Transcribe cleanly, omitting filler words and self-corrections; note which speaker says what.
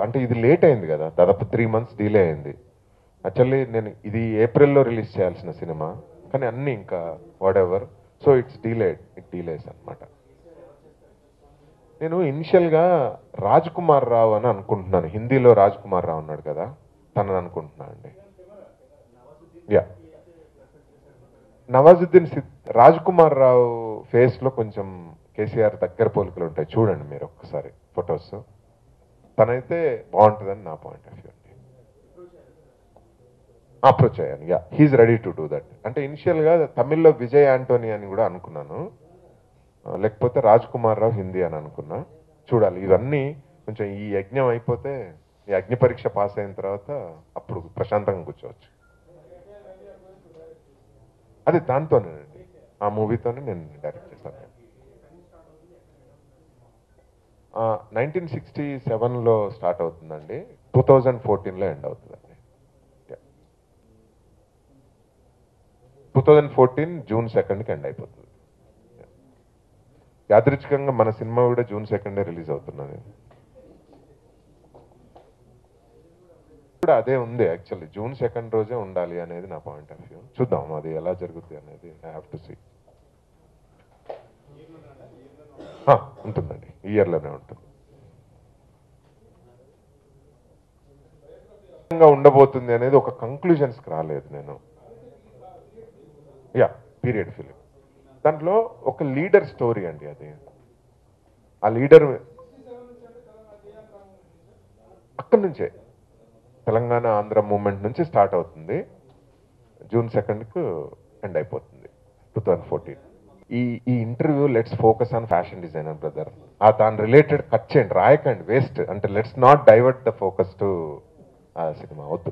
Speaker 1: అంటే ఇది లేట్ అయింది కదా, దాదాపు 3 months డిలే అయింది. యాక్చువల్లీ నేను ఇది ఏప్రిల్లో రిలీజ్ చేయాల్సిన సినిమా, కానీ అన్నీ ఇంకా వాట్ సో ఇట్స్ డీలేస్ అనమాట. నేను ఇనిషియల్గా రాజ్ కుమార్ రావు అని అనుకుంటున్నాను. హిందీలో రాజ్ కుమార్ రావు ఉన్నాడు కదా, తనని అనుకుంటున్నాను అండి. యా, నవాజుద్దీన్ రాజ్ కుమార్ రావు ఫేస్లో కొంచెం కేసీఆర్ దగ్గర పోలికలు ఉంటాయి, చూడండి మీరు ఒక్కసారి ఫొటోస్. తనైతే బాగుంటుందని నా పాయింట్ ఆఫ్ వ్యూ అండి. అప్రోచ్ అయ్యాను. Yeah, he's ready to do that. అంటే ఇనిషియల్గా తమిళ్లో విజయ్ యాంటోనీ అని కూడా అనుకున్నాను, లేకపోతే రాజ్ కుమార్ రావు హిందీ అని అనుకున్నా. చూడాలి, ఇవన్నీ కొంచెం ఈ యజ్ఞం అయిపోతే, ఈ అగ్ని పరీక్ష పాస్ అయిన తర్వాత అప్పుడు ప్రశాంతంగా కూర్చోవచ్చు. అది దాంతోనేనండి, ఆ మూవీతోనే నేను డైరెక్ట్ చేశాను. 1967లో స్టార్ట్ అవుతుందండి, 2014లో ఎండ్ అవుతుందండి. 2014 June 2కి ఎండ్ అయిపోతుంది. యాదృచ్ఛికంగా మన సినిమా కూడా June 2 రిలీజ్ అవుతున్నది. కూడా అదే ఉంది యాక్చువల్లీ, June 2 రోజే ఉండాలి అనేది నా పాయింట్ ఆఫ్ వ్యూ. చూద్దాం అది ఎలా జరుగుతుంది అనేది, ఐ హ్యావ్ టు సీ. ఉంటుందండి, ఈ ఇయర్లోనే ఉంటుంది. ఉండబోతుంది అనేది ఒక కంక్లూజన్స్కి రాలేదు నేను. Yeah, period film. దాంట్లో ఒక లీడర్ స్టోరీ అండి అది. ఆ లీడర్ అక్కడి నుంచే తెలంగాణ ఆంధ్ర మూవ్మెంట్ నుంచి స్టార్ట్ అవుతుంది, June 2కు ఎండ్ అయిపోతుంది 2014. ఈ interview let's focus on fashion designer brother. దాని రిలేటెడ్ కట్ చేయండి, రాయకండి, వేస్ట్. అంటే let's not divert the focus to cinema, వద్దు.